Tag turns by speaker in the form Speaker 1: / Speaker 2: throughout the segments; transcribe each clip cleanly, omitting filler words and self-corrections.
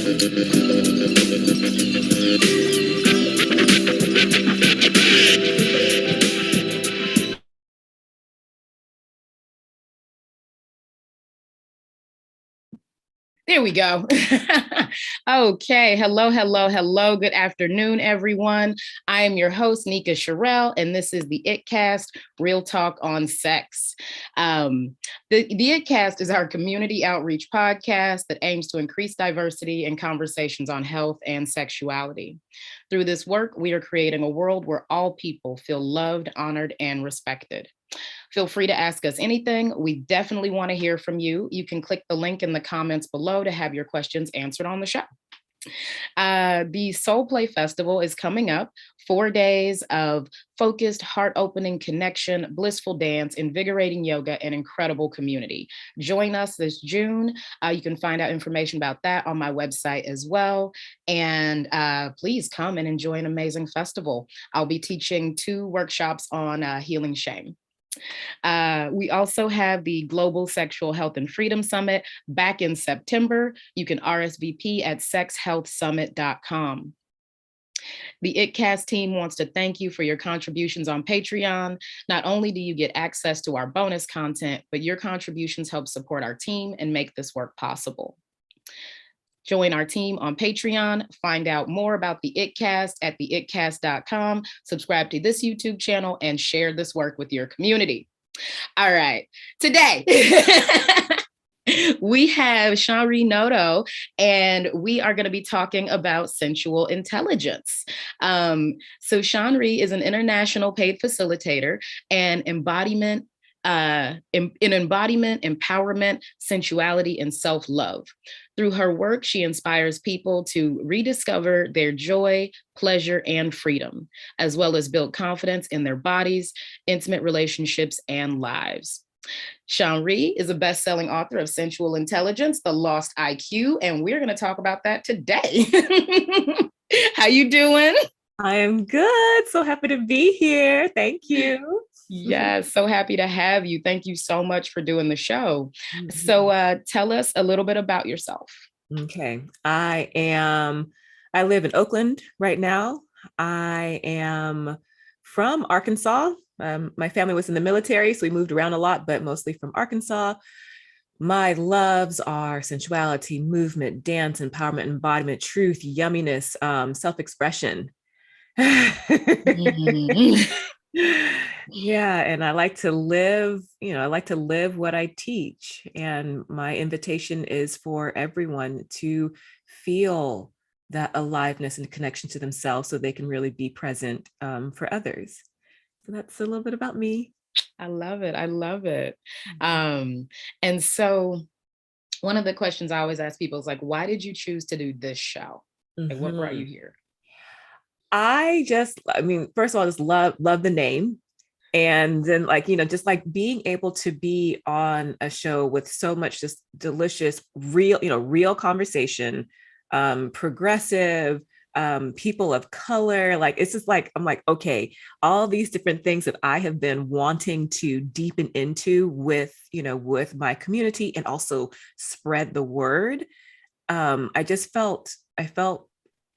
Speaker 1: There we go. Okay. Hello. Good afternoon, everyone. I am your host, Nika Sherrill, and this is the ItCast, Real Talk on Sex. The ItCast is our community outreach podcast that aims to increase diversity in conversations on health and sexuality. Through this work, we are creating a world where all people feel loved, honored, and respected. Feel free to ask us anything. We definitely want to hear from you. You can click the link in the comments below to have your questions answered on the show. The Soul Play Festival is coming up. 4 days of focused, heart-opening connection, blissful dance, invigorating yoga, and incredible community. Join us this June. You can find out information about that on my website as well. And please come and enjoy an amazing festival. I'll be teaching 2 workshops on healing shame. We also have the Global Sexual Health and Freedom Summit back in September. You can RSVP at sexhealthsummit.com. The ItCast team wants to thank you for your contributions on Patreon. Not only do you get access to our bonus content, but your contributions help support our team and make this work possible. Join our team on Patreon, find out more about the ItCast at theitcast.com, subscribe to this YouTube channel, and share this work with your community. All right, today we have Shawnrey Notto, and we are going to be talking about sensual intelligence. So Shawnrey is an international paid facilitator and embodiment, empowerment, sensuality, and self-love. Through her work, she inspires people to rediscover their joy, pleasure, and freedom, as well as build confidence in their bodies, intimate relationships, and lives. Shawnrey is a best-selling author of Sensual Intelligence, The Lost IQ, and we're going to talk about that today. How you doing?
Speaker 2: I am good. So happy to be here. Thank you.
Speaker 1: Yes, so happy to have you. Thank you so much for doing the show. So tell us a little bit about yourself.
Speaker 2: Okay. I live in Oakland right now. I am from Arkansas. My family was in the military, so we moved around a lot, but mostly from Arkansas. My loves are sensuality, movement, dance, empowerment, embodiment, truth, yumminess, self-expression. Yeah, and I like to live, what I teach. And my invitation is for everyone to feel that aliveness and connection to themselves so they can really be present for others. So that's a little bit about me.
Speaker 1: I love it. And so one of the questions I always ask people is like, why did you choose to do this show? Like, what brought you here?
Speaker 2: First of all, just love the name. And then just like being able to be on a show with so much just delicious, real conversation, progressive, people of color. Like, it's just like, I'm like, okay, all these different things that I have been wanting to deepen into with my community and also spread the word. I felt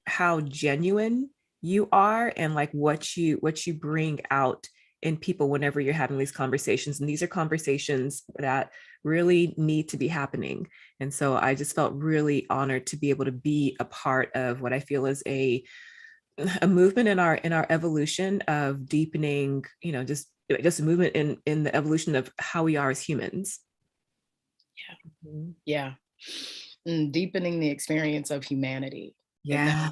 Speaker 2: how genuine you are and like what you bring out in people whenever you're having these conversations. And these are conversations that really need to be happening. And so I just felt really honored to be able to be a part of what I feel is a movement in our evolution of deepening, just a movement in the evolution of how we are as humans.
Speaker 1: Yeah. Deepening the experience of humanity.
Speaker 2: Yeah.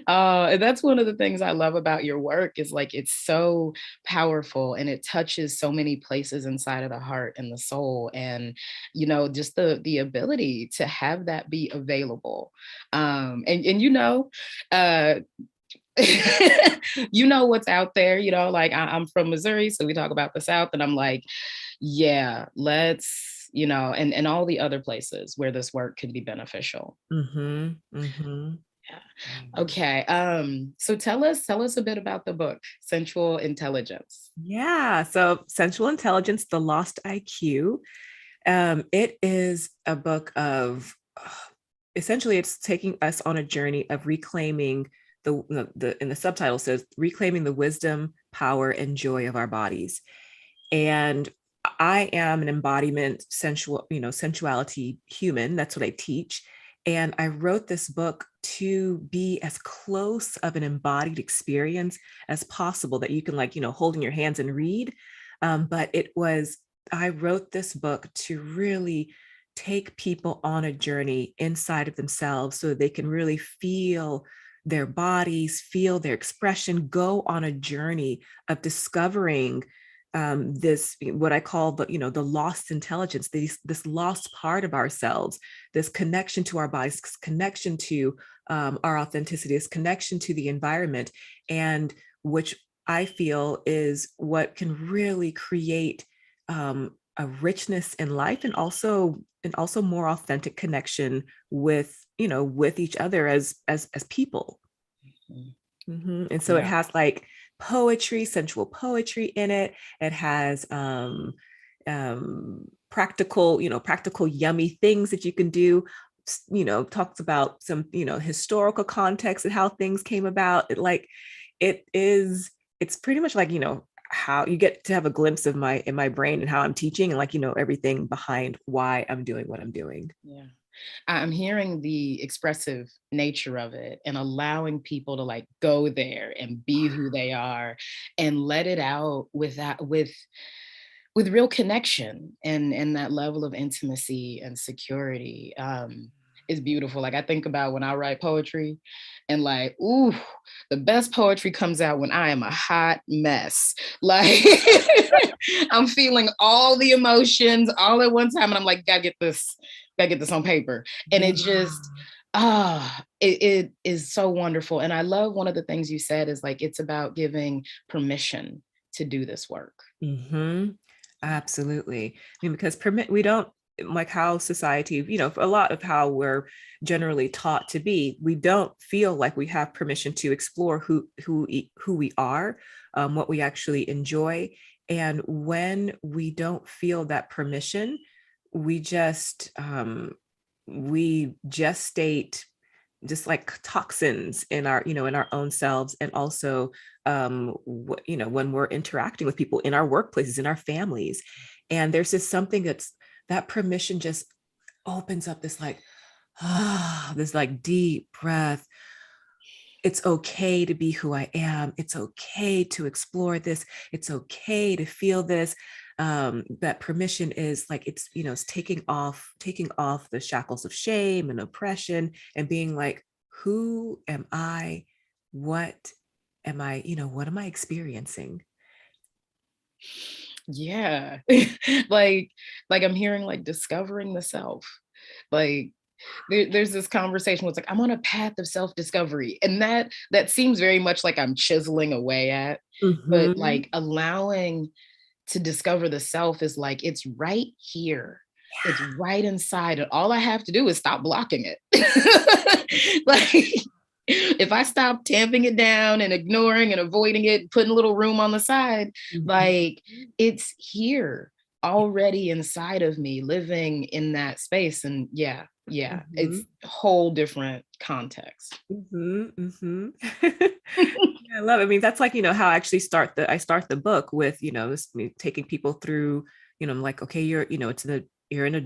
Speaker 1: And that's one of the things I love about your work is like, it's so powerful and it touches so many places inside of the heart and the soul. And, just the ability to have that be available. What's out there, like I'm from Missouri, so we talk about the South, and I'm like, yeah, let's, and all the other places where this work could be beneficial. Yeah. Okay. So tell us a bit about the book, Sensual Intelligence.
Speaker 2: Yeah. So Sensual Intelligence, The Lost IQ. It is a book of, essentially, it's taking us on a journey of reclaiming in the subtitle says, reclaiming the wisdom, power, and joy of our bodies. And I am an embodiment sensuality human. That's what I teach. And I wrote this book to be as close of an embodied experience as possible that you can hold in your hands and read. But I wrote this book to really take people on a journey inside of themselves so they can really feel their bodies, feel their expression, go on a journey of discovering this, what I call the lost intelligence, this lost part of ourselves, this connection to our bodies, connection to our authenticity, this connection to the environment, and which I feel is what can really create a richness in life, and also more authentic connection with each other as people. Mm-hmm. And so it has poetry, sensual poetry in it. It has practical yummy things that you can do. Talks about some historical context and how things came about. It's pretty much how you get to have a glimpse of my brain and how I'm teaching, and everything behind why I'm doing what I'm doing.
Speaker 1: Yeah. I'm hearing the expressive nature of it and allowing people to go there and be who they are and let it out with real connection and that level of intimacy and security. Is beautiful. I think about when I write poetry and ooh, the best poetry comes out when I am a hot mess. I'm feeling all the emotions all at one time and I'm gotta get this on paper. And it just, it is so wonderful. And I love one of the things you said is it's about giving permission to do this work.
Speaker 2: Mm-hmm. Absolutely. Because we don't, how society, for a lot of how we're generally taught to be, we don't feel like we have permission to explore who we are, what we actually enjoy. And when we don't feel that permission, we just state just toxins in our own selves, and also when we're interacting with people in our workplaces, in our families. And there's just something that permission just opens up this this deep breath. It's okay to be who I am. It's okay to explore this. It's okay to feel this. That permission is it's taking off the shackles of shame and oppression, and being who am I? What am I? What am I experiencing?
Speaker 1: Yeah. I'm hearing discovering the self. There's this conversation where it's I'm on a path of self-discovery, and that seems very much like I'm chiseling away at.
Speaker 2: Mm-hmm.
Speaker 1: But allowing to discover the self is it's right here. Yeah. It's right inside, and all I have to do is stop blocking it. If I stop tamping it down and ignoring and avoiding it, putting a little room on the side, it's here already inside of me, living in that space. And it's a whole different context.
Speaker 2: I love it. That's how I actually start the book with, taking people through, I'm okay, you're in a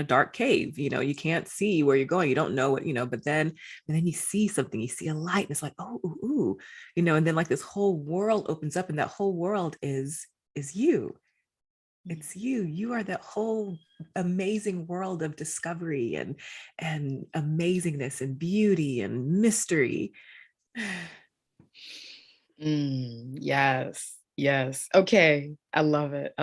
Speaker 2: dark cave, you can't see where you're going, you don't know what, but then you see something, you see a light, and it's oh, ooh, and then this whole world opens up, and that whole world is you. It's you are that whole amazing world of discovery and amazingness and beauty and mystery.
Speaker 1: Yes. Okay. I love it.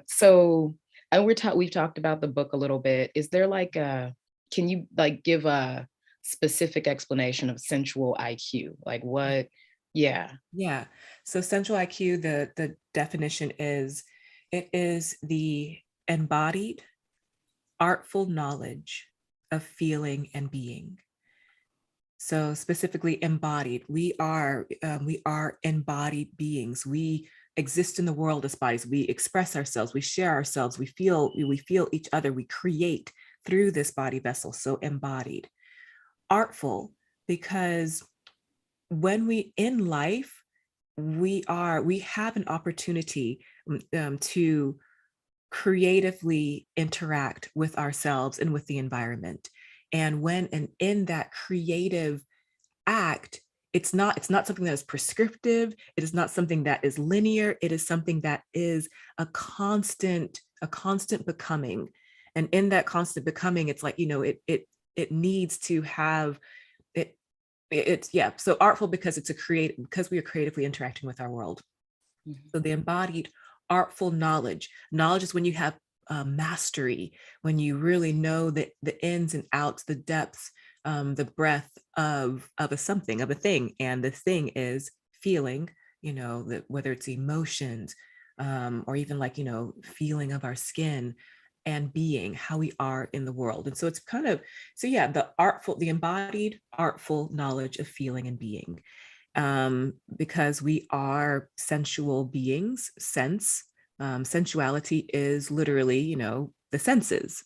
Speaker 1: So we've talked about the book a little bit. Is there can you give a specific explanation of sensual IQ? What? Yeah.
Speaker 2: Yeah. So sensual IQ, the definition is, it is the embodied, artful knowledge of feeling and being. So specifically embodied, we are embodied beings. We exist in the world as bodies. We express ourselves, we share ourselves, we feel each other, we create through this body vessel. So embodied. Artful, because when we in life, we have an opportunity to creatively interact with ourselves and with the environment. And in that creative act, it's not something that is prescriptive. It is not something that is linear. It is something that is a constant becoming. And in that constant becoming, it's like, it needs to have it. It's yeah. So artful because because we are creatively interacting with our world. Mm-hmm. So the embodied artful knowledge. Knowledge is when you have mastery, when you really know the ins and outs, the depths, the breadth of a thing. And the thing is feeling, whether it's emotions, or even like, feeling of our skin, and being how we are in the world. And so it's the embodied artful knowledge of feeling and being. Because we are sensual beings. Sensuality is literally, the senses,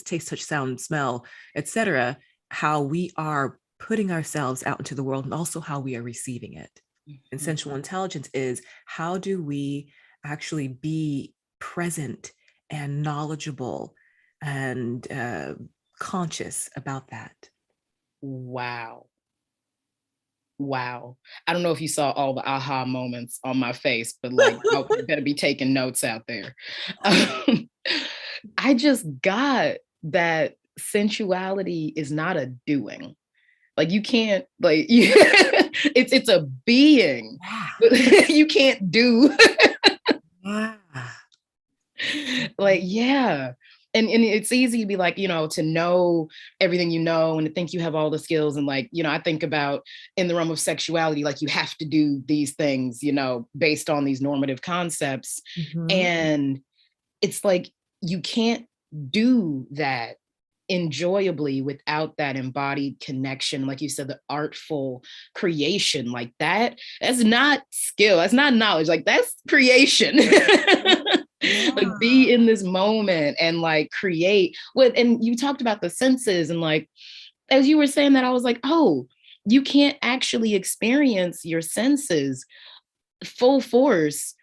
Speaker 2: taste, touch, sound, smell, etc. How we are putting ourselves out into the world, and also how we are receiving it. Mm-hmm. And sensual intelligence is, how do we actually be present and knowledgeable and conscious about that?
Speaker 1: Wow. I don't know if you saw all the aha moments on my face, but like, I better be taking notes out there. I just got that sensuality is not a doing. Like, you can't, like, it's a being. You can't do. Like, yeah. And it's easy to be like, to know everything, and to think you have all the skills. And like, I think about in the realm of sexuality, like you have to do these things, based on these normative concepts. Mm-hmm. And it's like, you can't do that enjoyably without that embodied connection. Like you said, the artful creation, like that's not skill. That's not knowledge. Like, that's creation. Yeah. Like, be in this moment and like create and you talked about the senses, and like, as you were saying that, I was like, oh, you can't actually experience your senses full force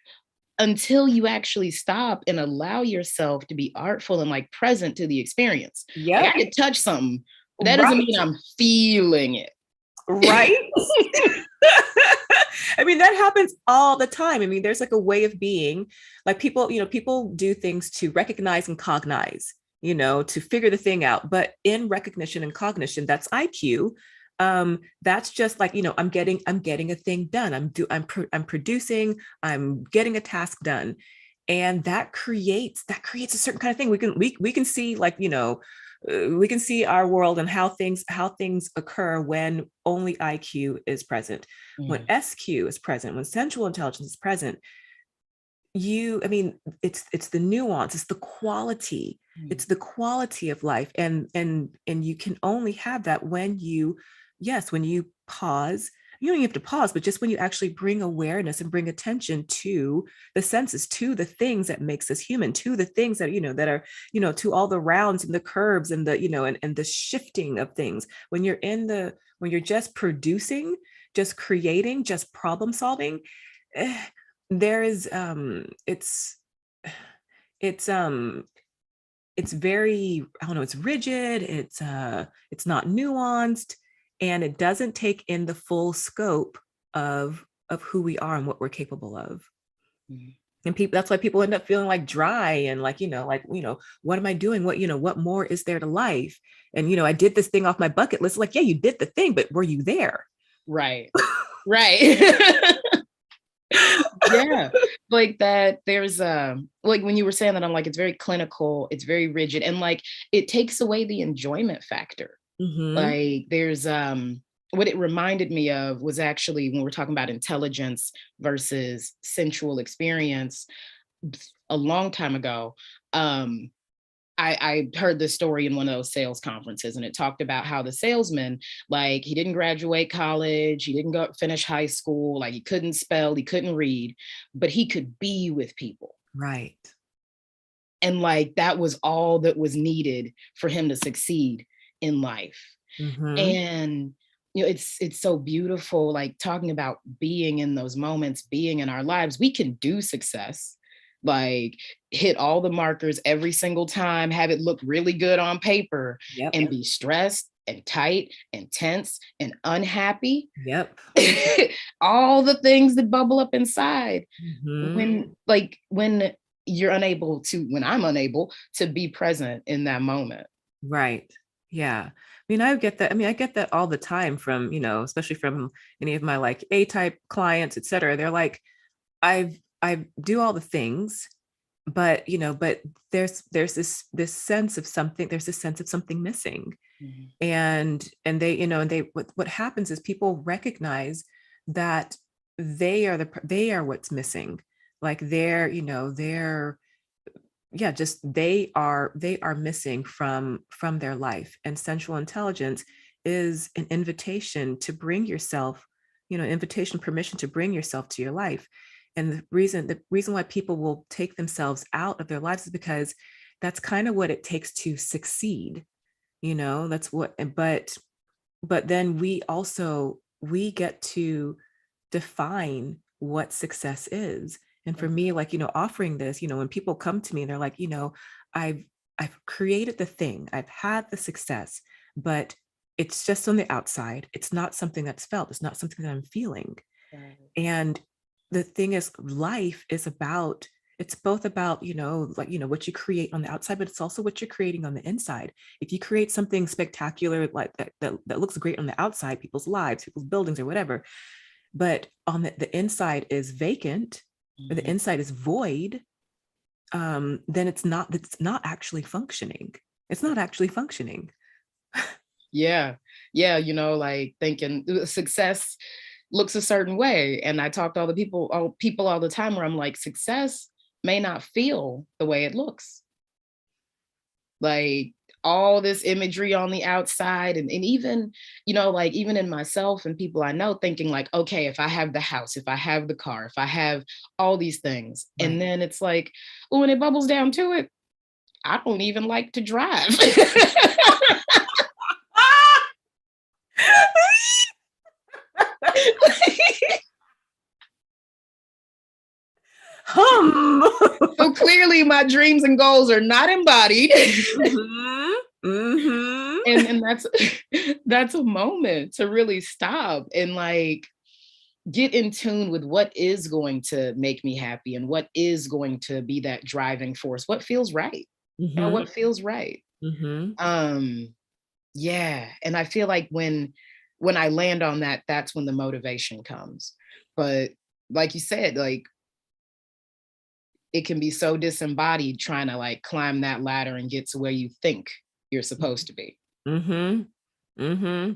Speaker 1: until you actually stop and allow yourself to be artful and like present to the experience. Yeah, like, I could touch something. That doesn't mean I'm feeling it.
Speaker 2: Right. I mean, that happens all the time. I mean, there's like a way of being, like people do things to recognize and cognize, to figure the thing out. But in recognition and cognition, that's IQ. That's just like, I'm getting a thing done. I'm producing, I'm getting a task done. And that creates a certain kind of thing. We can see, like, we can see our world and how things occur when only IQ is present. When SQ is present, when sensual intelligence is present, it's the nuance, it's the quality, it's the quality of life. And you can only have that when you pause. You don't have to pause, but just when you actually bring awareness and bring attention to the senses, to the things that makes us human, to the things that, that are, to all the rounds and the curves and the, and the shifting of things. When you're just producing, just creating, just problem solving, there is, it's very, I don't know, it's rigid, it's not nuanced, and it doesn't take in the full scope of who we are and what we're capable of. Mm-hmm. And that's why people end up feeling like dry and like, what am I doing? What more is there to life? And, I did this thing off my bucket list. Like, yeah, you did the thing, but were you there?
Speaker 1: Right. Right. Yeah. Like that, there's like when you were saying that, I'm like, it's very clinical, it's very rigid, and like, it takes away the enjoyment factor. Mm-hmm. Like, there's what it reminded me of was actually when we're talking about intelligence versus sensual experience a long time ago. I heard this story in one of those sales conferences, and it talked about how the salesman, like, he didn't graduate college, he didn't go finish high school, like he couldn't spell, he couldn't read, but he could be with people.
Speaker 2: Right.
Speaker 1: And like that was all that was needed for him to succeed in life.
Speaker 2: Mm-hmm.
Speaker 1: And it's so beautiful, like talking about being in those moments, being in our lives. We can do success, like hit all the markers every single time, have it look really good on paper,
Speaker 2: Yep.
Speaker 1: and be stressed and tight and tense and unhappy.
Speaker 2: Yep.
Speaker 1: All the things that bubble up inside
Speaker 2: Mm-hmm.
Speaker 1: when when I'm unable to be present in that moment.
Speaker 2: Right. Yeah. I mean, I get that. I mean, I get that all the time from, especially from any of my like A-type clients, et cetera. They're like, I do all the things, but there's this sense of something, there's this sense of something missing.
Speaker 1: Mm-hmm.
Speaker 2: And they, what happens is people recognize that they are what's missing. Like they're just they are missing from their life. And sensual intelligence is an invitation to bring yourself, invitation, permission to bring yourself to your life. And the reason why people will take themselves out of their lives is because that's kind of what it takes to succeed. That's what, but then we get to define what success is. And for me, like, offering this, when people come to me and they're like, I've I've created the thing, I've had the success, but it's just on the outside. It's not something that's felt. It's not something that I'm feeling.
Speaker 1: Right.
Speaker 2: And the thing is, life is about, it's both about, what you create on the outside, but it's also what you're creating on the inside. If you create something spectacular like that looks great on the outside, people's lives, people's buildings or whatever, but on the inside is vacant, or the inside is void, then it's not actually functioning. It's not actually functioning.
Speaker 1: Yeah. Like thinking success looks a certain way. And I talk to all people all the time where I'm like, success may not feel the way it looks. Like all this imagery on the outside, and even, like even in myself and people I know, thinking like, okay, if I have the house, if I have the car, if I have all these things,
Speaker 2: Right.
Speaker 1: and then it's like, well, when it bubbles down to it, I don't even like to drive. So clearly my dreams and goals are not embodied.
Speaker 2: Mm-hmm. Mm-hmm.
Speaker 1: And that's a moment to really stop and like get in tune with what is going to make me happy and what is going to be that driving force, what feels right.
Speaker 2: Mm-hmm.
Speaker 1: What feels right.
Speaker 2: Mm-hmm.
Speaker 1: Yeah. And I feel like when I land on that, that's when the motivation comes. But like you said, like it can be so disembodied trying to like climb that ladder and get to where you think you're supposed to be.
Speaker 2: Mm-hmm. Mm-hmm.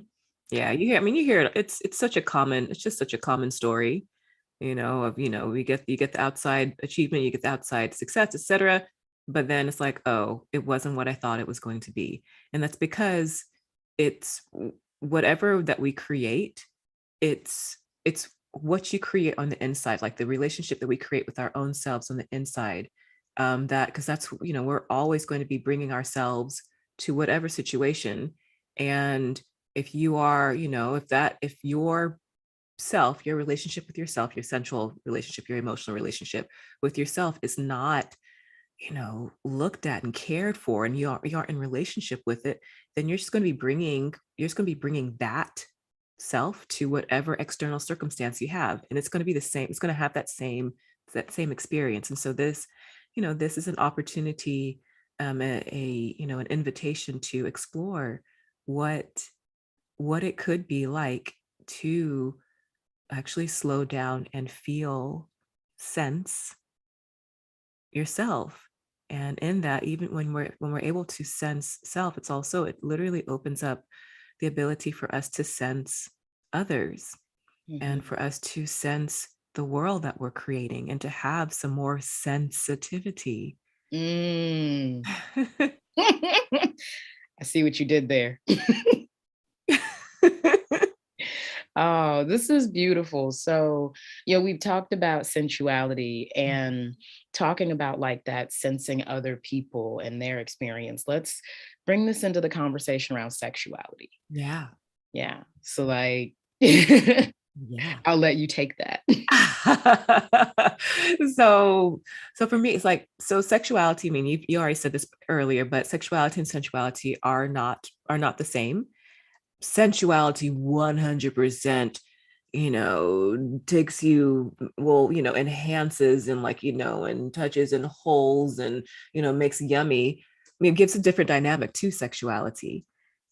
Speaker 2: Yeah, you hear it. It's such a common, it's just such a common story, you get the outside achievement, you get the outside success, etc. But then it's like, oh, it wasn't what I thought it was going to be. And that's because it's whatever that we create, it's what you create on the inside, like the relationship that we create with our own selves on the inside. That because that's, we're always going to be bringing ourselves to whatever situation. And if you are, if your self, your relationship with yourself, your sensual relationship, your emotional relationship with yourself is not, looked at and cared for, and you aren't in relationship with it, then you're just going to be bringing that self to whatever external circumstance you have, and it's going to be the same. It's going to have that same experience. And so this is an opportunity, an invitation to explore what it could be like to actually slow down and feel, sense yourself. And in that, even when we're able to sense self, it literally opens up the ability for us to sense others, and for us to sense the world that we're creating, and to have some more sensitivity.
Speaker 1: see what you did there. Oh, this is beautiful. So, we've talked about sensuality and talking about like that sensing other people and their experience. Let's bring this into the conversation around sexuality.
Speaker 2: Yeah.
Speaker 1: Yeah. So like,
Speaker 2: yeah,
Speaker 1: I'll let you take that.
Speaker 2: so for me, it's like, so sexuality, I mean, you already said this earlier, but sexuality and sensuality are not the same. Sensuality 100%, takes you, well, enhances and like, and touches and holds and, makes yummy. I mean, it gives a different dynamic to sexuality.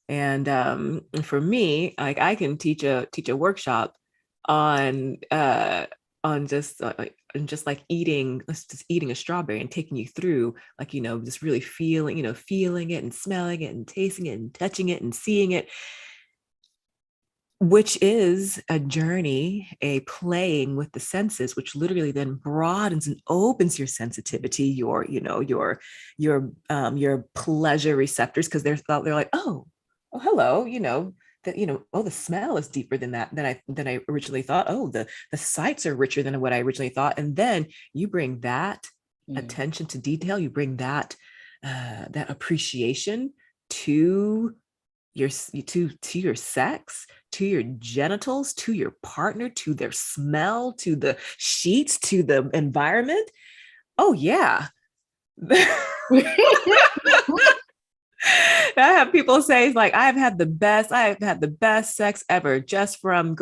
Speaker 2: And for me, like I can teach a workshop on just like eating a strawberry and taking you through like, just really feeling it and smelling it and tasting it and touching it and seeing it, which is a journey, a playing with the senses, which literally then broadens and opens your sensitivity, your pleasure receptors, because they're like, oh, hello, that, oh, the smell is deeper than that, than I originally thought. Oh, the sights are richer than what I originally thought. And then you bring that attention to detail, you bring that appreciation to your sex, to your genitals, to your partner, to their smell, to the sheets, to the environment. Oh yeah. I have people say, it's like, I've had the best sex ever just from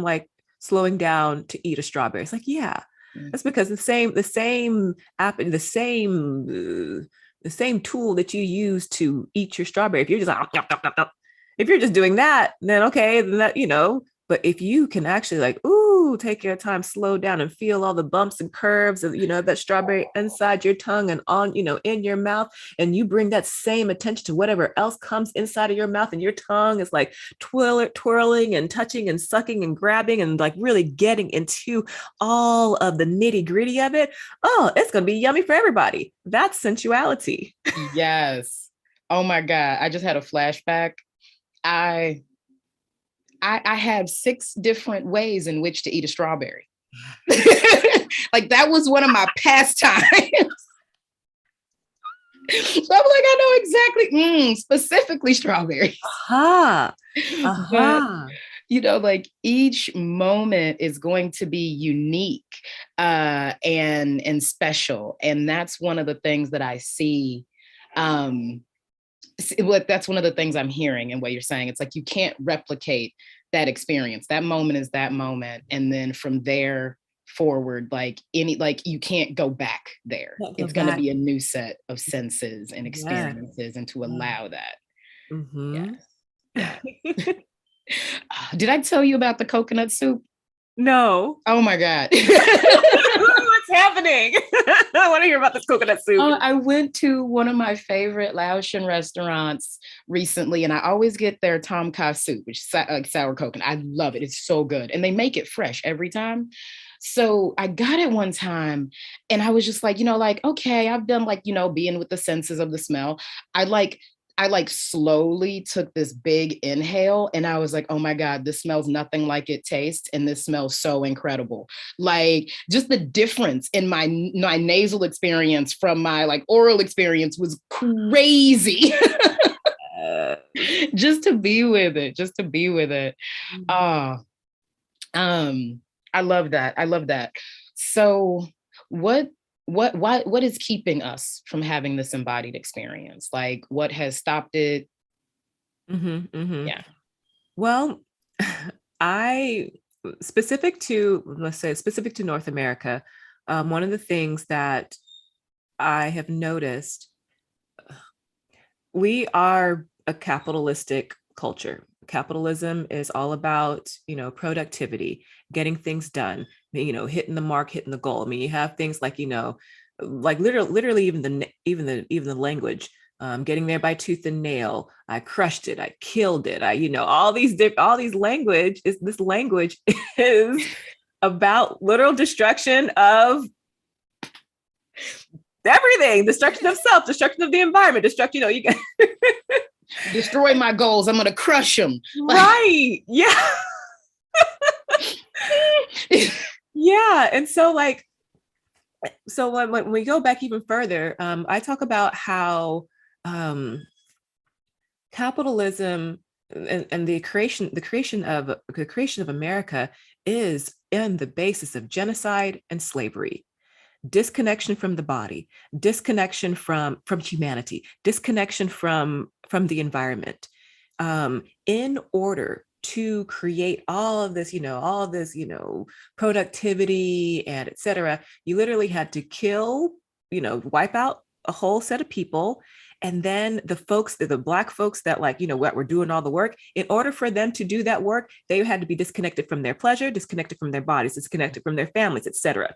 Speaker 2: like slowing down to eat a strawberry. It's like, yeah, that's because the same tool that you use to eat your strawberry. If you're just like, if you're just doing that, then okay, then that, but if you can actually like, ooh, take your time, slow down and feel all the bumps and curves of, that strawberry inside your tongue and on, in your mouth, and you bring that same attention to whatever else comes inside of your mouth, and your tongue is like twirling and touching and sucking and grabbing and like really getting into all of the nitty gritty of it. Oh, it's going to be yummy for everybody. That's sensuality.
Speaker 1: Yes. Oh my God. I just had a flashback. I have 6 different ways in which to eat a strawberry. Like that was one of my pastimes. So I'm like, I know exactly, specifically strawberries. But, like each moment is going to be unique and special. And that's one of the things that I see. That's one of the things I'm hearing and what you're saying. It's like you can't replicate that experience. That moment is that moment, and then from there forward, like you can't go back there. It's going to be a new set of senses and experiences, and to allow that.
Speaker 2: Mm-hmm.
Speaker 1: Yeah. Did I tell you about the coconut soup?
Speaker 2: No.
Speaker 1: Oh my God.
Speaker 2: What's happening? I want to hear about this coconut soup.
Speaker 1: I went to one of my favorite Laotian restaurants recently, and I always get their tom kha soup, which is like sour coconut. I love it. It's so good. And they make it fresh every time. So I got it one time and I was just like, okay, I've done like, being with the senses of the smell. I slowly took this big inhale and I was like, oh my God, this smells nothing like it tastes. And this smells so incredible. Like just the difference in my nasal experience from my like oral experience was crazy. Just to be with it. Oh, I love that. So what is keeping us from having this embodied experience? Like what has stopped it?
Speaker 2: Mm-hmm, mm-hmm.
Speaker 1: Yeah.
Speaker 2: Well, specific to North America, one of the things that I have noticed, we are a capitalistic culture. Capitalism is all about, productivity, getting things done, hitting the mark, hitting the goal. I mean, you have things like, like literally even the language, getting there by tooth and nail. I crushed it. I killed it. All these language is about literal destruction of everything, destruction of self, destruction of the environment, destruction, you got
Speaker 1: destroy my goals. I'm going to crush them.
Speaker 2: Right. Yeah. Yeah. And so like, so when we go back even further, I talk about how capitalism and the creation of America is in the basis of genocide and slavery, disconnection from the body, disconnection from humanity, disconnection from the environment, in order to create all of this, productivity and et cetera. You literally had to kill, wipe out a whole set of people. And then the Black folks that what were doing all the work, in order for them to do that work, they had to be disconnected from their pleasure, disconnected from their bodies, disconnected from their families, et cetera.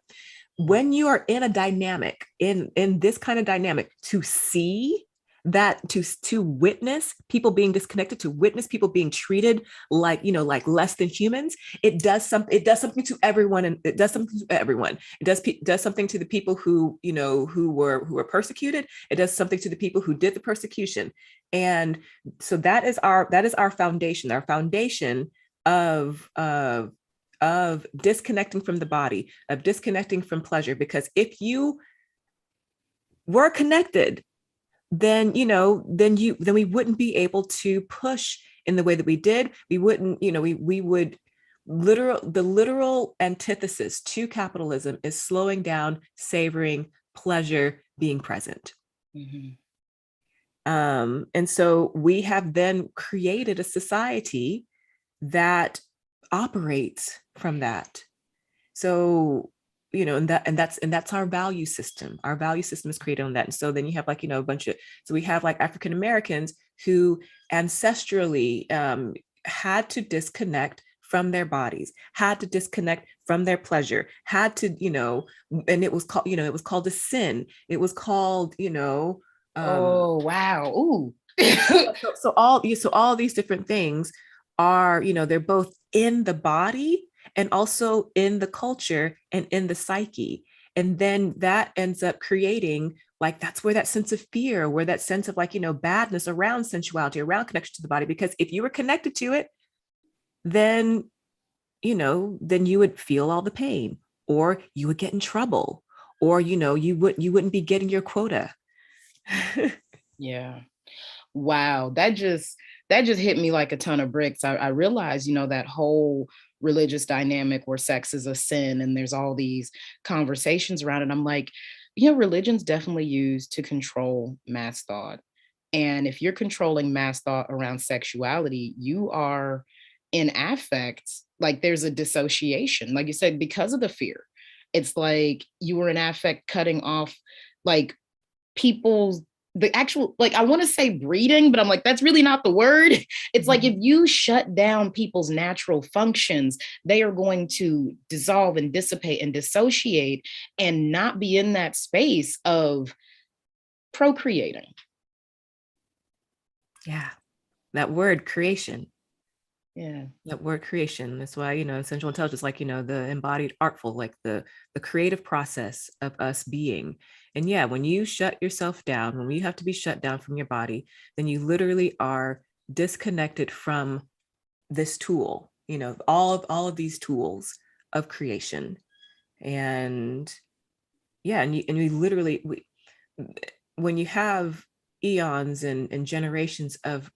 Speaker 2: When you are in a dynamic, in this kind of dynamic, to see that, to witness people being disconnected, to witness people being treated like less than humans, it does something to everyone, and it does something to everyone. It does something to the people who were persecuted. It does something to the people who did the persecution. And so that is our foundation, of disconnecting from the body, of disconnecting from pleasure. Because if you were connected, then we wouldn't be able to push in the way that we did. We wouldn't, we would the literal antithesis to capitalism is slowing down, savoring, pleasure, being present. Mm-hmm. And so we have then created a society that operates from that. So, and that's our value system. Our value system is created on that. And so then you have so we have African Americans who ancestrally had to disconnect from their bodies, had to disconnect from their pleasure, had to, and it was called a sin. It was called,
Speaker 1: oh, wow. Ooh.
Speaker 2: so all these different things are, they're both in the body and also in the culture and in the psyche. And then that ends up creating, that's where that sense of fear, where that sense of badness around sensuality, around connection to the body. Because if you were connected to it, then you would feel all the pain, or you would get in trouble, or you wouldn't be getting your quota.
Speaker 1: Yeah. Wow. That just hit me like a ton of bricks. I realized, that whole religious dynamic where sex is a sin, and there's all these conversations around it. I'm like, religion's definitely used to control mass thought. And if you're controlling mass thought around sexuality, you are in affect. There's a dissociation, like you said, because of the fear. It's like you were in affect cutting off people's the actual, I want to say breeding, but I'm like, that's really not the word. It's like, if you shut down people's natural functions, they are going to dissolve and dissipate and dissociate and not be in that space of procreating.
Speaker 2: Yeah. That word creation.
Speaker 1: Yeah.
Speaker 2: That word creation. That's why, sensual intelligence, the embodied artful, the creative process of us being. And yeah, when you shut yourself down, when you have to be shut down from your body, then you literally are disconnected from this tool, all of these tools of creation. And yeah, and we literally, when you have eons and generations of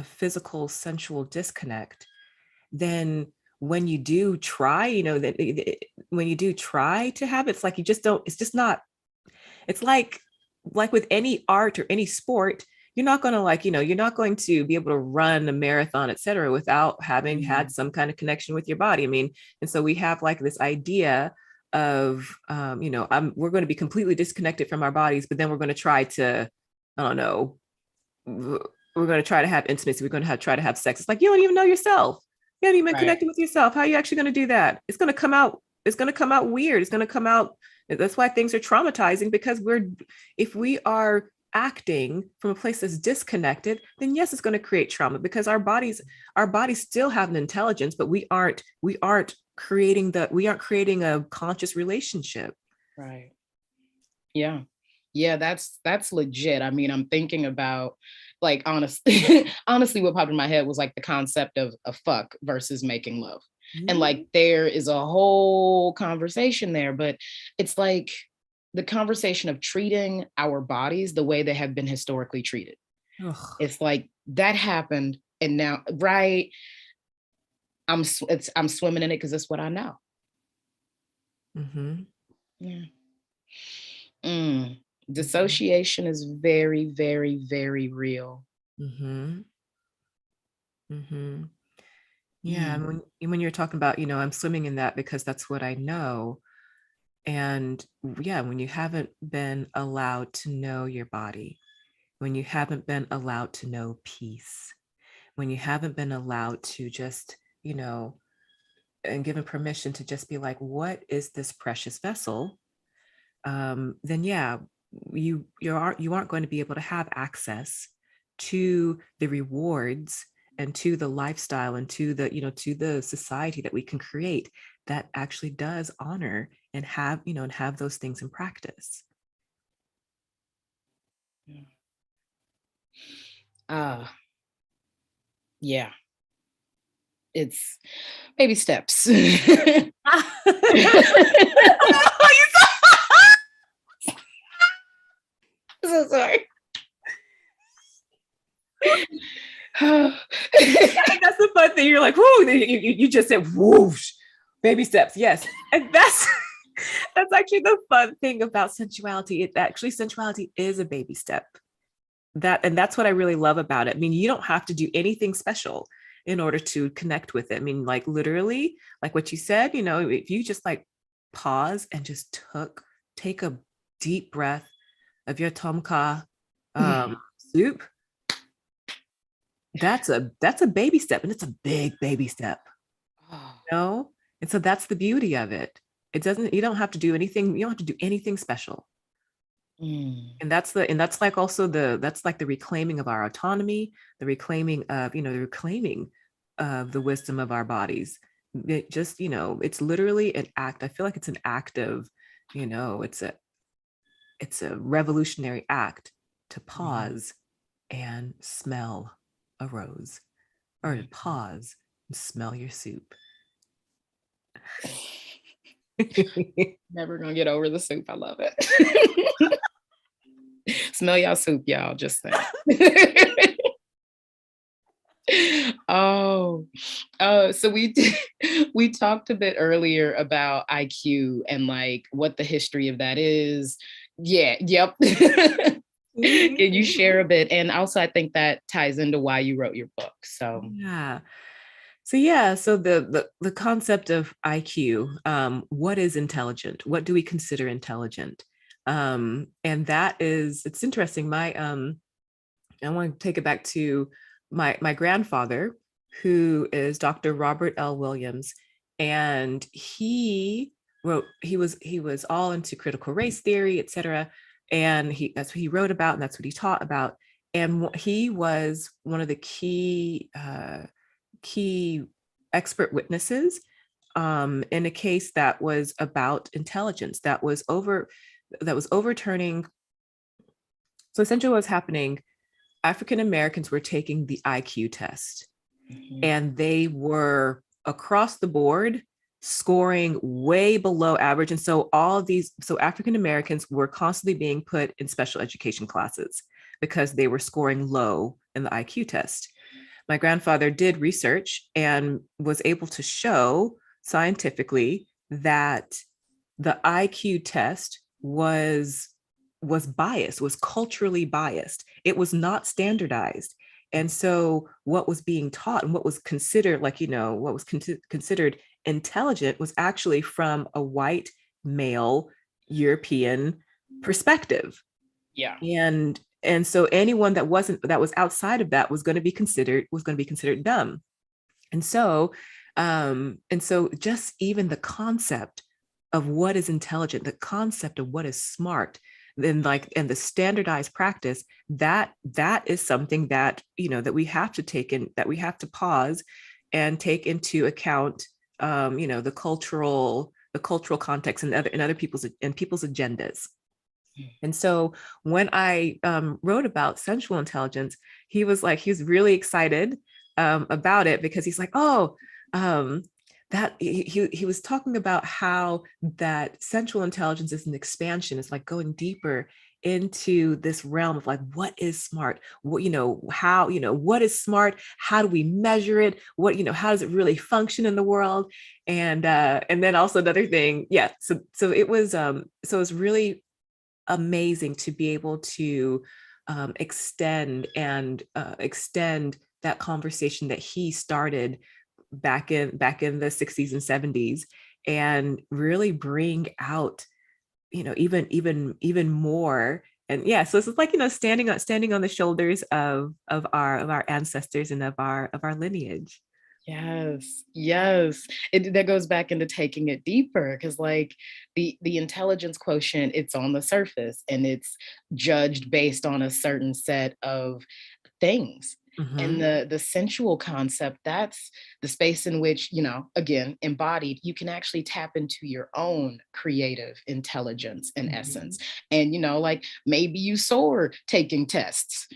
Speaker 2: physical sensual disconnect, then when you do try, when you do try to have it, it's like you just don't, it's just not, it's like with any art or any sport, you're not going to you're not going to be able to run a marathon, et cetera, without having had some kind of connection with your body. I mean, and so we have this idea of, we're going to be completely disconnected from our bodies, but then we're going to try to, I don't know, we're going to try to have intimacy. We're going to try to have sex. It's like, you don't even know yourself. You haven't even connected with yourself. How are you actually going to do that? It's going to come out weird. It's going to come out. That's why things are traumatizing, because if we are acting from a place that's disconnected, then yes, it's going to create trauma, because our bodies still have an intelligence, but we aren't creating a conscious relationship.
Speaker 1: Right. Yeah. Yeah, that's legit. I mean, I'm thinking about, like honestly, what popped in my head was like the concept of a fuck versus making love. And like there is a whole conversation there, but it's like the conversation of treating our bodies the way they have been historically treated. Ugh. It's like that happened, and now, right? I'm swimming in it because it's what I know. Mm-hmm. Yeah. Dissociation is very, very, very real.
Speaker 2: Mm-hmm. Mm-hmm. Yeah, and when you're talking about, I'm swimming in that because that's what I know. And yeah, when you haven't been allowed to know your body, when you haven't been allowed to know peace, when you haven't been allowed to just, and given permission to just be like, what is this precious vessel? Then yeah, you aren't going to be able to have access to the rewards and to the lifestyle and to the, to the society that we can create that actually does honor and have, and have those things in practice.
Speaker 1: Yeah. It's baby steps. So sorry.
Speaker 2: That's the fun thing. You're like, whoo, you just said whoosh, baby steps. Yes. And that's actually the fun thing about sensuality. Sensuality is a baby step. And that's what I really love about it. I mean, you don't have to do anything special in order to connect with it. I mean, like literally, like what you said, if you just like pause and just take a deep breath of your tomka soup, that's a baby step, and it's a big baby step. And so that's the beauty of it. You don't have to do anything special. And that's like also that's like the reclaiming of our autonomy, the reclaiming of the wisdom of our bodies. It just, it's literally an act. I feel like it's an act of, it's a revolutionary act to pause and smell a rose, or to pause and smell your soup.
Speaker 1: Never gonna get over the soup. I love it. Smell y'all soup, y'all. Just saying. So we talked a bit earlier about IQ and like what the history of that is. Yeah, yep. Can you share a bit? And also I think that ties into why you wrote your book. So
Speaker 2: so the concept of IQ, what is intelligent? What do we consider intelligent? And it's interesting. I want to take it back to my grandfather, who is Dr. Robert L. Williams, and he was all into critical race theory, et cetera. And that's what he wrote about, and that's what he taught about. And he was one of the key expert witnesses in a case that was about intelligence, that was overturning. So essentially what was happening, African Americans were taking the IQ test, and they were across the board scoring way below average. And so African Americans were constantly being put in special education classes because they were scoring low in the IQ test. My grandfather did research and was able to show scientifically that the IQ test was biased, was culturally biased. It was not standardized. And so what was being taught and what was considered considered intelligent was actually from a white male European perspective.
Speaker 1: Yeah.
Speaker 2: And so anyone that was outside of that was going to be considered dumb. And so just even the concept of what is intelligent, the concept of what is smart, and the standardized practice, that is something that that we have to take in, that we have to pause and take into account, the cultural context and other people's agendas. And so when I wrote about sensual intelligence, he was really excited about it, because he's like, oh, that he was talking about how that sensual intelligence is an expansion. It's like going deeper into this realm of like, what is smart? What, how, what is smart? How do we measure it? What, how does it really function in the world? And then also another thing, yeah. So it was really amazing to be able to extend that conversation that he started back in the 60s and 70s, and really bring out, even more. And yeah, so it's like, standing on the shoulders of our ancestors and of our lineage.
Speaker 1: Yes, yes. That goes back into taking it deeper, because like the intelligence quotient, it's on the surface and it's judged based on a certain set of things. And the sensual concept, that's the space in which, again, embodied, you can actually tap into your own creative intelligence and essence. And, like maybe you soar taking tests.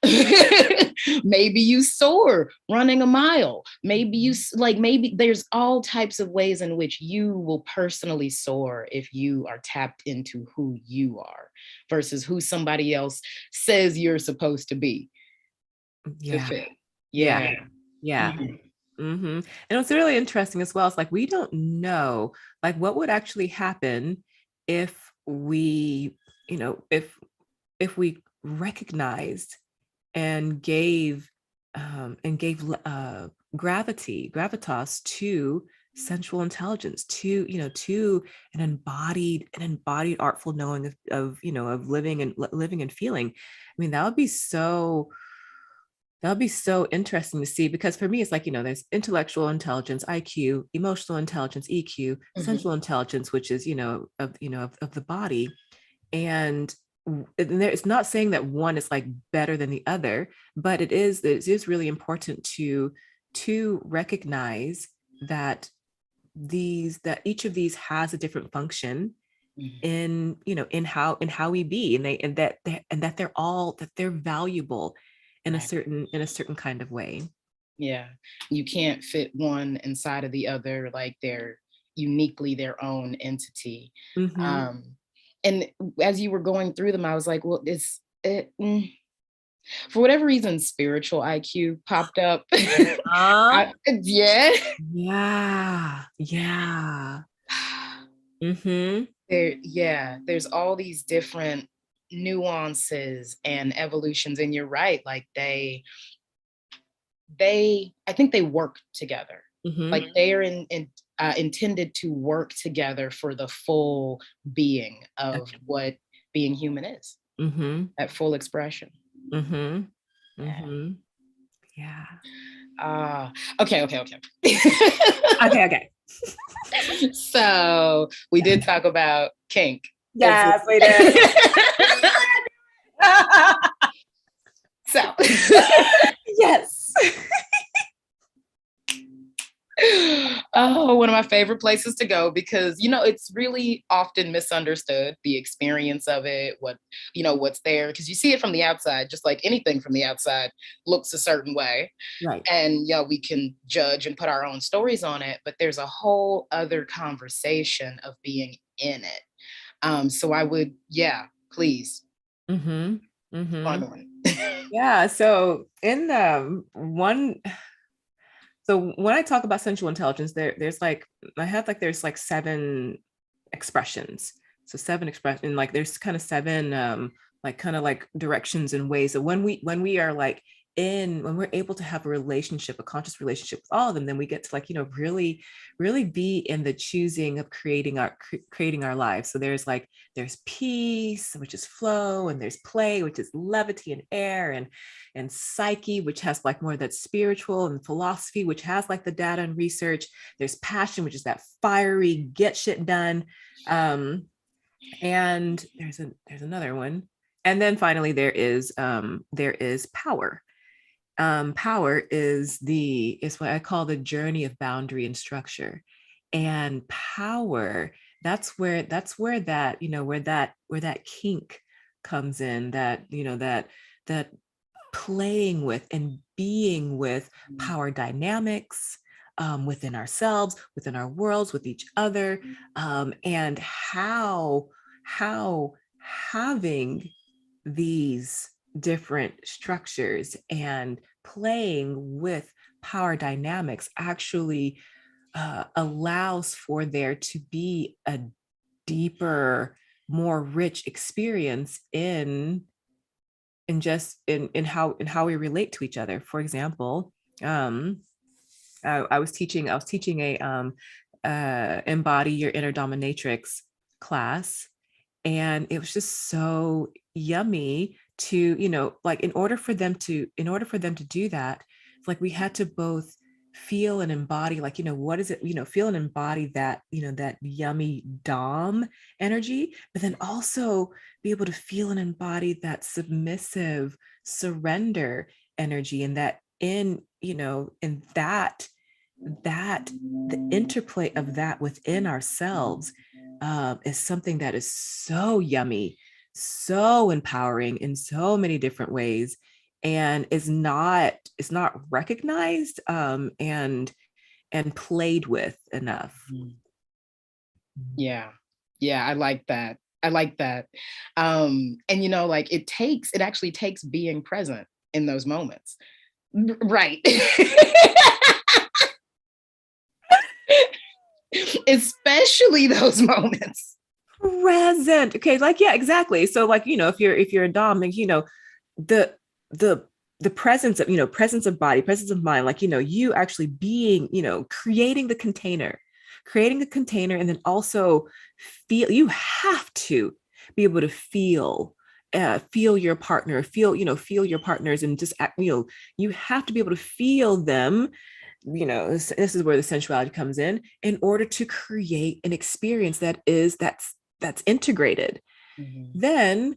Speaker 1: Maybe you soar running a mile. Maybe maybe there's all types of ways in which you will personally soar if you are tapped into who you are versus who somebody else says you're supposed to be.
Speaker 2: Yeah.
Speaker 1: Yeah.
Speaker 2: Yeah. And it's really interesting as well. It's like, we don't know like what would actually happen if we, if we recognized and gave gravitas to sensual intelligence, to an embodied artful knowing of living and feeling. I mean, that would be so interesting to see, because for me, it's like, there's intellectual intelligence, IQ, emotional intelligence, EQ, sensual intelligence, which is, of the body. And it's not saying that one is like better than the other, but it is really important to recognize that each of these has a different function in how we be, and that they're valuable in a certain kind of way.
Speaker 1: Yeah, you can't fit one inside of the other, like they're uniquely their own entity. And as you were going through them, I was like, well, for whatever reason, spiritual IQ popped up. Yeah. There's all these different nuances and evolutions, and you're right, like I think they work together. Like they are intended to work together for the full being of what being human is. That full expression.
Speaker 2: Yeah.
Speaker 1: Okay.
Speaker 2: Okay.
Speaker 1: So we did talk about kink.
Speaker 2: Yes, we did.
Speaker 1: So
Speaker 2: yes.
Speaker 1: Oh, one of my favorite places to go, because it's really often misunderstood, the experience of it, what's there, because you see it from the outside, just like anything from the outside looks a certain way,
Speaker 2: right?
Speaker 1: And we can judge and put our own stories on it, but there's a whole other conversation of being in it. So I would, please.
Speaker 2: Yeah. So so when I talk about sensual intelligence, there's like 7 expressions. So 7 expressions, like there's kind of 7 like directions and ways that when we are like when we're able to have a conscious relationship with all of them, then we get to like, really be in the choosing of creating our lives. So there's peace, which is flow, and there's play, which is levity and air, and psyche, which has like more that spiritual, and philosophy, which has like the data and research. There's passion, which is that fiery get shit done. And there's another one. And then finally there is power. Power is what I call the journey of boundary and structure. And power that's where that, where that kink comes in, that, that playing with and being with power dynamics, within ourselves, within our worlds, with each other, and how having these different structures and playing with power dynamics actually allows for there to be a deeper, more rich experience in how we relate to each other. For example, I was teaching a embody your inner dominatrix class, and it was just so yummy to, like, in order for them to do that, like, we had to both feel and embody, like, what is it, feel and embody that, that yummy dom energy, but then also be able to feel and embody that submissive surrender energy, and that in that the interplay of that within ourselves is something that is so yummy, so empowering in so many different ways, and is not recognized, and played with enough.
Speaker 1: Yeah. Yeah, I like that. I like that. And like it actually takes being present in those moments. Right. Especially those moments.
Speaker 2: Present. Okay, like, yeah, exactly. So, like, if you're a dom, like, the the the presence of body, presence of mind, like, you actually being, creating the container, and then also you have to be able to feel your partner, feel your partners, and just act, you have to be able to feel them. This is where the sensuality comes in order to create an experience that's integrated. Then,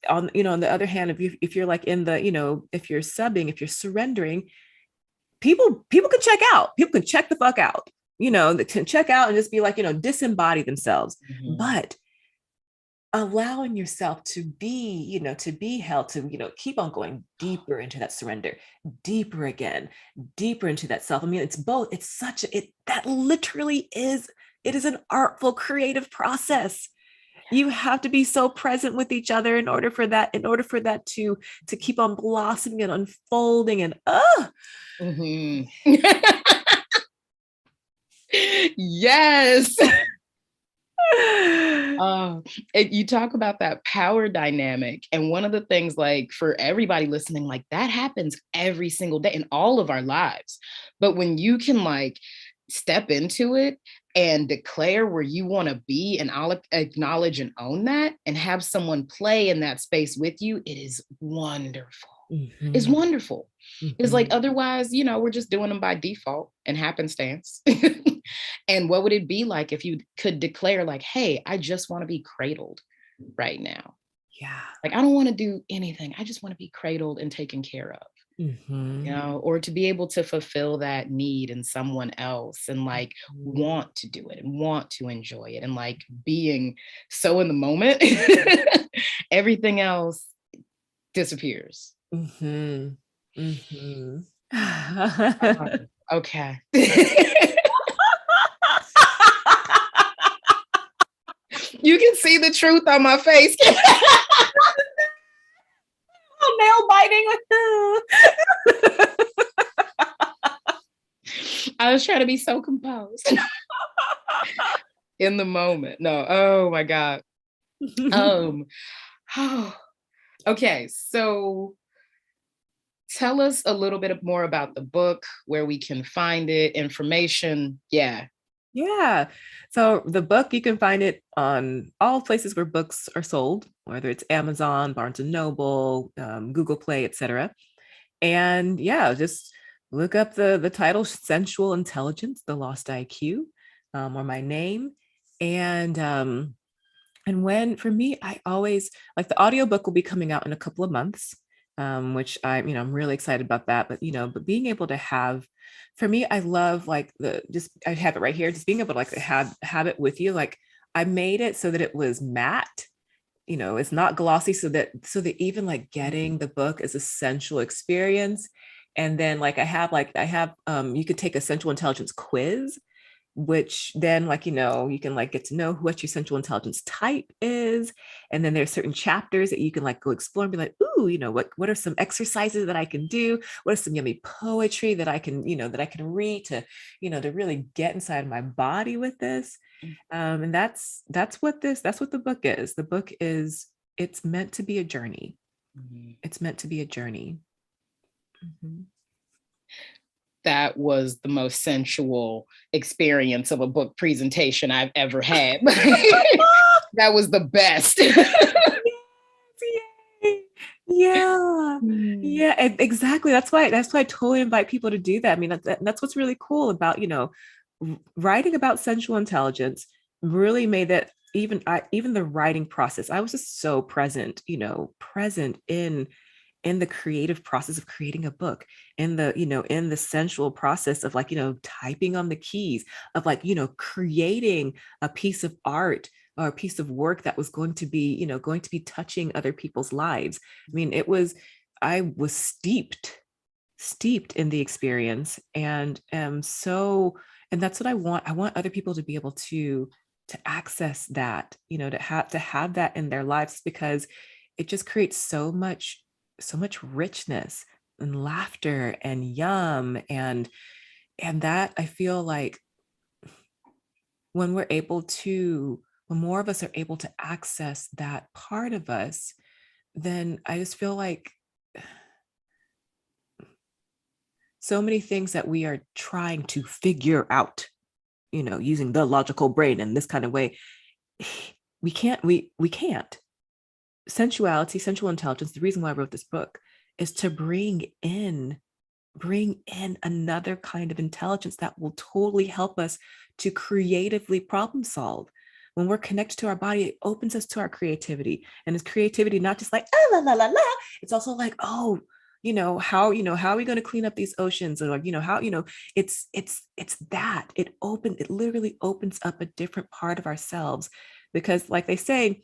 Speaker 2: on the other hand, if you're like in the, if you're subbing, if you're surrendering, people can check out. People can check the fuck out. They can check out and just be like, disembody themselves. But allowing yourself to be held, to, keep on going deeper into that surrender, deeper again, deeper into that self. I mean, it's both. It's such it that literally is. It is an artful, creative process. You have to be so present with each other in order for that to keep on blossoming and unfolding, and
Speaker 1: Yes. You talk about that power dynamic, and one of the things, like, for everybody listening, like, that happens every single day in all of our lives. But when you can, like, step into it and declare where you want to be, and I'll acknowledge and own that, and have someone play in that space with you, it is wonderful. It's wonderful. It's like, otherwise, we're just doing them by default and happenstance. And what would it be like if you could declare, like, hey, I just want to be cradled right now.
Speaker 2: Yeah.
Speaker 1: Like, I don't want to do anything. I just want to be cradled and taken care of. Or to be able to fulfill that need in someone else, and, like, want to do it and want to enjoy it, and, like, being so in the moment, everything else disappears. Okay. You can see the truth on my face.
Speaker 2: Nail biting.
Speaker 1: I was trying to be so composed in the moment. No, oh my God. Okay, so tell us a little bit more about the book, where we can find it, information. Yeah.
Speaker 2: Yeah. So the book, you can find it on all places where books are sold, whether it's Amazon, Barnes and Noble, Google Play, etc. And yeah, just look up the title, Sensual Intelligence, The Lost IQ, or my name. And when, for me, I always, like, the audiobook will be coming out in a couple of months. which I'm really excited about that. But, but being able to have, for me, I love like I have it right here, just being able to like have it with you. Like I made it so that it was matte, it's not glossy, so that even like getting the book is a sensual experience. And then like I have you could take a sensual intelligence quiz, which then like you can like get to know what your sensual intelligence type is. And then there's certain chapters that you can like go explore and be like, ooh, what are some exercises that I can do, what are some yummy poetry that I can read to to really get inside my body with this. And that's what the book is. The book is, it's meant to be a journey. It's meant to be a journey. Mm-hmm.
Speaker 1: That was the most sensual experience of a book presentation I've ever had. That was the best.
Speaker 2: Yeah, exactly. That's why I totally invite people to do that. I mean, that's what's really cool about writing about sensual intelligence. Really made that even the writing process, I was just so present in the creative process of creating a book, in the in the sensual process of like typing on the keys, of like creating a piece of art or a piece of work that was going to be touching other people's lives. I mean, I was steeped in the experience, and that's what I want other people to be able to access that, to have that in their lives, because it just creates so much richness and laughter and yum, and that I feel like when more of us are able to access that part of us, then I just feel like so many things that we are trying to figure out, using the logical brain in this kind of way, we can't. Sensuality, sensual intelligence, the reason why I wrote this book is to bring in another kind of intelligence that will totally help us to creatively problem solve. When we're connected to our body, it opens us to our creativity. And it's creativity not just like la la la la, it's also like, oh, how are we going to clean up these oceans, or like how it's that it literally opens up a different part of ourselves. Because like they say,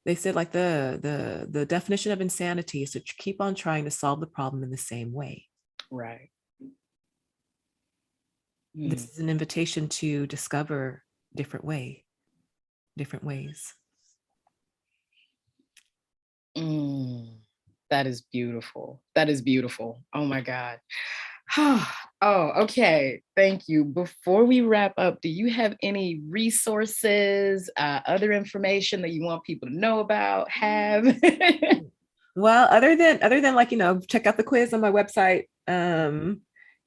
Speaker 2: they said like the definition of insanity is to keep on trying to solve the problem in the same way.
Speaker 1: Right.
Speaker 2: This is an invitation to discover different ways.
Speaker 1: That is beautiful. That is beautiful. Oh my God. Oh, okay. Thank you. Before we wrap up, do you have any resources, other information that you want people to know about, have?
Speaker 2: Well, other than like, check out the quiz on my website, and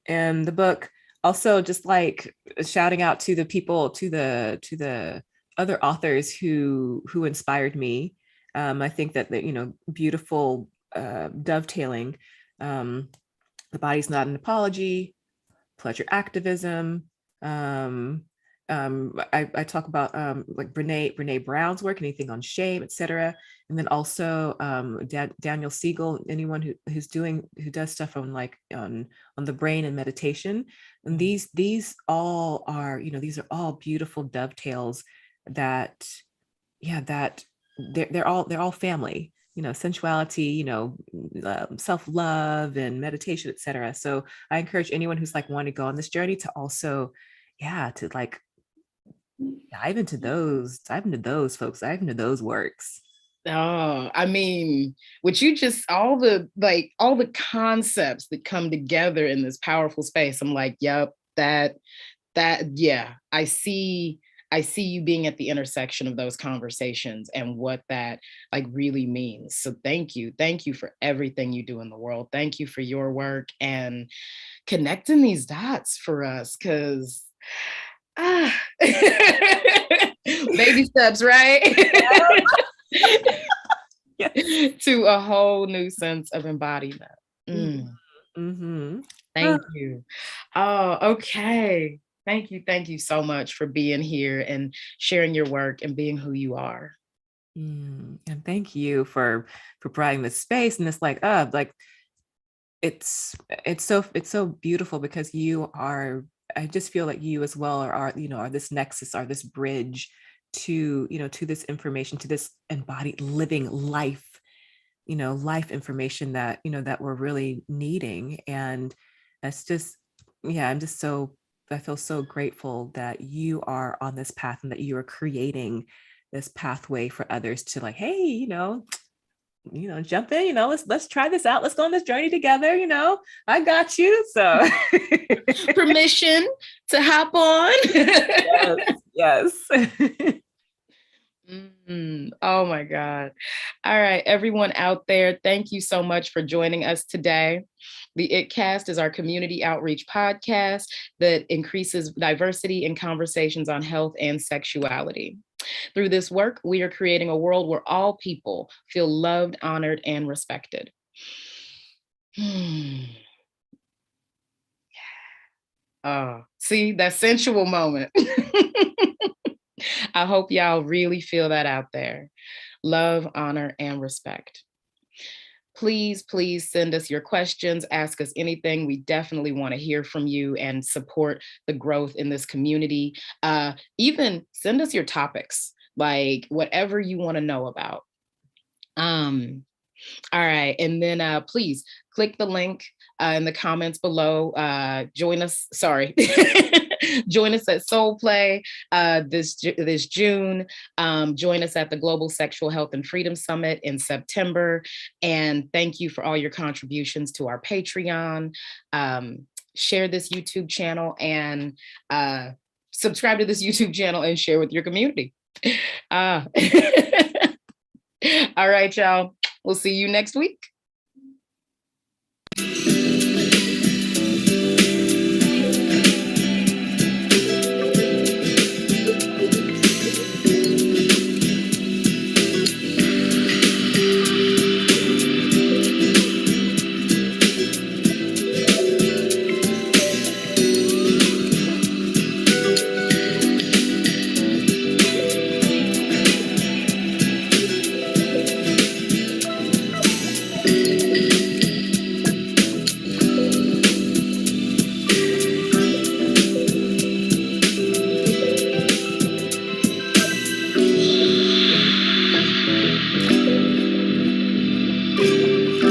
Speaker 2: the book. Also, just like shouting out to the people, to the other authors who inspired me. I think that beautiful dovetailing. The body's not an apology, pleasure activism. I talk about like Brene Brown's work, anything on shame, etc. And then also Daniel Siegel, anyone who does stuff on like on the brain and meditation. And these all are, these are all beautiful dovetails that, that they're all family. Sensuality, self-love and meditation, etc. So I encourage anyone who's like wanting to go on this journey to also, to like dive into those folks, dive into those works.
Speaker 1: Oh, I mean, what you just all the concepts that come together in this powerful space. I'm like, yep, yeah, I see you being at the intersection of those conversations and what that like really means. So thank you for everything you do in the world. Thank you for your work and connecting these dots for us, because baby steps, right? Yes. To a whole new sense of embodiment.
Speaker 2: Mm-hmm.
Speaker 1: Thank you. Oh, okay. Thank you so much for being here and sharing your work and being who you are.
Speaker 2: And thank you for providing this space and this like it's so beautiful because you are, I just feel like you as well are this nexus, are this bridge to, to this information, to this embodied living life, life information that, that we're really needing. And it's just, yeah, I feel so grateful that you are on this path and that you are creating this pathway for others to like, hey, jump in, let's try this out. Let's go on this journey together. I got you. So
Speaker 1: Permission to hop on.
Speaker 2: Yes.
Speaker 1: Oh my God. All right, everyone out there, thank you so much for joining us today. The ItCast is our community outreach podcast that increases diversity in conversations on health and sexuality. Through this work, we are creating a world where all people feel loved, honored, and respected. See, that sensual moment. I hope y'all really feel that out there. Love, honor, and respect. Please, please send us your questions, ask us anything. We definitely want to hear from you and support the growth in this community. Even send us your topics, like whatever you want to know about. All right. And then please click the link in the comments below. Join us. Sorry. Join us at Soul Play this June. Join us at the Global Sexual Health and Freedom Summit in September. And thank you for all your contributions to our Patreon. Share this YouTube channel and subscribe to this YouTube channel and share with your community. All right, y'all. We'll see you next week.